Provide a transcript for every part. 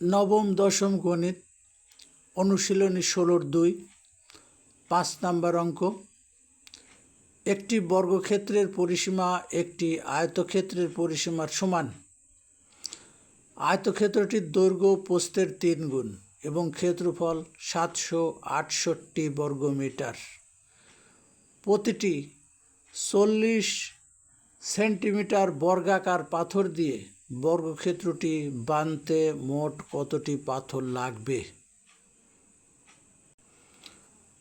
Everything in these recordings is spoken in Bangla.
নবম দশম গণিত অনুশীলনী 16-2 5 নাম্বার অঙ্ক। একটি বর্গক্ষেত্রের পরিসীমা একটি আয়তক্ষেত্রের পরিসীমার সমান। আয়তক্ষেত্রটির দৈর্ঘ্য প্রস্থের 3 গুণ এবং ক্ষেত্রফল 768 বর্গমিটার। প্রতিটি 40 সেন্টিমিটার বর্গাকার পাথর দিয়ে বর্গক্ষেত্রটি বানতে মোট কতটি পাথর লাগবে?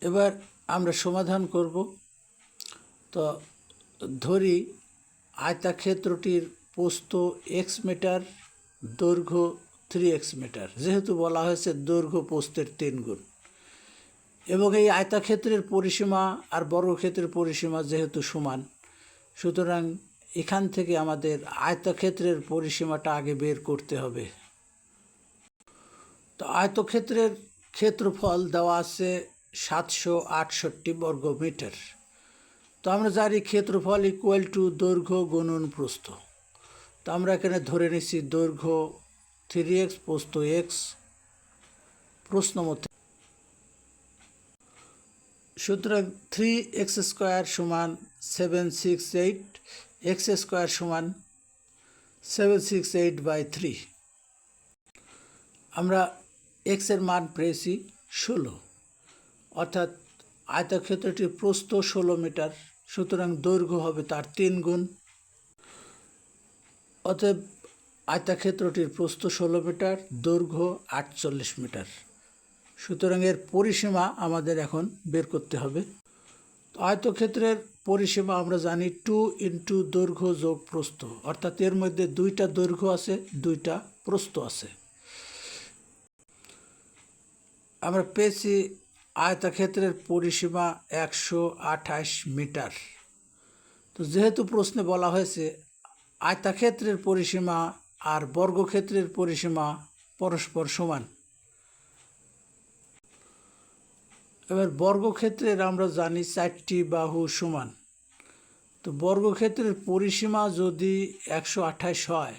এবার আমরা সমাধান করব। তো ধরি আয়তক্ষেত্রটির প্রস্থ x মিটার, দৈর্ঘ্য 3x মিটার, যেহেতু বলা হয়েছে দৈর্ঘ্য প্রস্থের 3 গুণ, এবং এই আয়তক্ষেত্রের পরিসীমা আর বর্গক্ষেত্রের পরিসীমা যেহেতু সমান, সুতরাং এখান থেকে আমাদের আয়তক্ষেত্রের পরিসীমাটা আগে বের করতে হবে। তো আয়তক্ষেত্রের ক্ষেত্রফল দেওয়া আছে 768 বর্গমিটার। তো আমরা জানি ক্ষেত্রফল ইকুয়াল টু দৈর্ঘ্য গুণন প্রস্থ। তো আমরা এখানে ধরে নিচ্ছি দৈর্ঘ্য 3x, প্রস্থ x, প্রশ্ন মতে। সুতরাং 3x স্কোয়ার সমান 768, x স্কোয়ার সমান 768/3। আমরা x এর মান পেয়েছি 16, অর্থাৎ আয়তক্ষেত্রটির প্রস্থ 16 মিটার, সুতরাং দৈর্ঘ্য হবে তার 3 গুণ। অতএব আয়তক্ষেত্রটির প্রস্থ 16 মিটার, দৈর্ঘ্য 48 মিটার। সুতরাং এর পরিসীমা আমাদের এখন বের করতে হবে। তো আয়তক্ষেত্রের পরিসীমা আমরা জানি 2 ইন্টু দৈর্ঘ্য যোগ প্রস্থ, অর্থাৎ এর মধ্যে 2টা দৈর্ঘ্য আছে, 2টা প্রস্থ আছে। আমরা পেয়েছি আয়তক্ষেত্রের পরিসীমা 128 মিটার। তো যেহেতু প্রশ্নে বলা হয়েছে আয়তক্ষেত্রের পরিসীমা আর বর্গক্ষেত্রের পরিসীমা পরস্পর সমান, এবার বর্গক্ষেত্রের আমরা জানি 4টি বাহু সমান। তো বর্গক্ষেত্রের পরিসীমা যদি 128 হয়,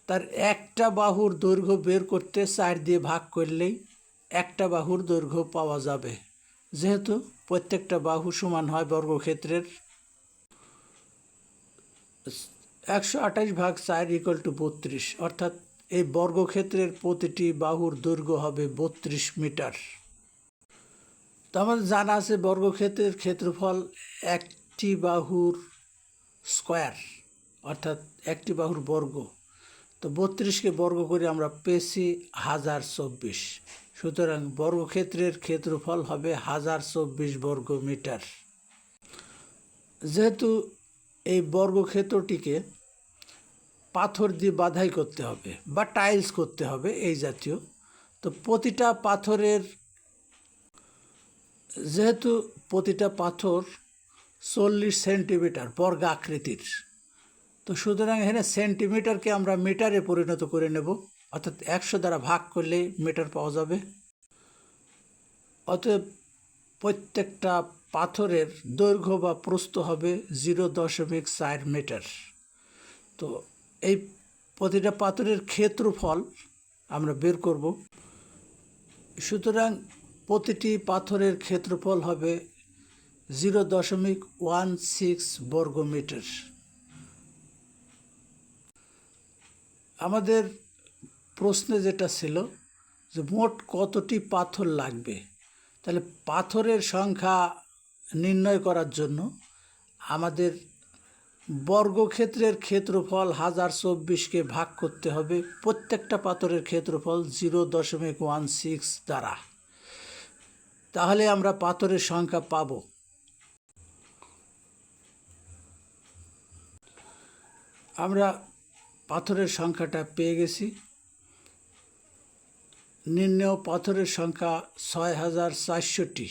তার একটা বাহুর দৈর্ঘ্য বের করতে 4 দিয়ে ভাগ করলেই একটা বাহুর দৈর্ঘ্য পাওয়া যাবে, যেহেতু প্রত্যেকটা বাহু সমান হয় বর্গক্ষেত্রের। 128/4 = 32, অর্থাৎ এই বর্গক্ষেত্রের প্রতিটি বাহুর দৈর্ঘ্য হবে 32 মিটার। তো আমাদের জানা আছে বর্গক্ষেত্রের ক্ষেত্রফল একটি বাহুর স্কোয়ার, অর্থাৎ একটি বাহুর বর্গ। তো 32কে বর্গ করে আমরা পেয়েছি 1024, সুতরাং বর্গক্ষেত্রের ক্ষেত্রফল হবে 1024 বর্গমিটার। যেহেতু এই বর্গক্ষেত্রটিকে পাথর দিয়ে বাধাই করতে হবে বা টাইলস করতে হবে এই জাতীয়, তো যেহেতু প্রতিটা পাথর 40 সেন্টিমিটার বর্গাকৃতির, তো সুতরাং এখানে সেন্টিমিটারকে আমরা মিটারে পরিণত করে নেব, অর্থাৎ 100 দ্বারা ভাগ করলে মিটার পাওয়া যাবে। অতএব প্রত্যেকটা পাথরের দৈর্ঘ্য বা প্রস্থ হবে 0.4 মিটার। তো এই প্রতিটা পাথরের ক্ষেত্রফল আমরা বের করব। সুতরাং প্রতিটি পাথরের ক্ষেত্রফল হবে 0.16 বর্গমিটার। আমাদের প্রশ্নে যেটা ছিল যে মোট কতটি পাথর লাগবে, তাহলে পাথরের সংখ্যা নির্ণয় করার জন্য আমাদের বর্গক্ষেত্রের ক্ষেত্রফল 1024কে ভাগ করতে হবে প্রত্যেকটা পাথরের ক্ষেত্রফল 0.16 দ্বারা, তাহলে আমরা পাথরের সংখ্যা পাব। আমরা পাথরের সংখ্যাটা পেয়ে গেছি। নির্ণেয় পাথরের সংখ্যা 6400টি।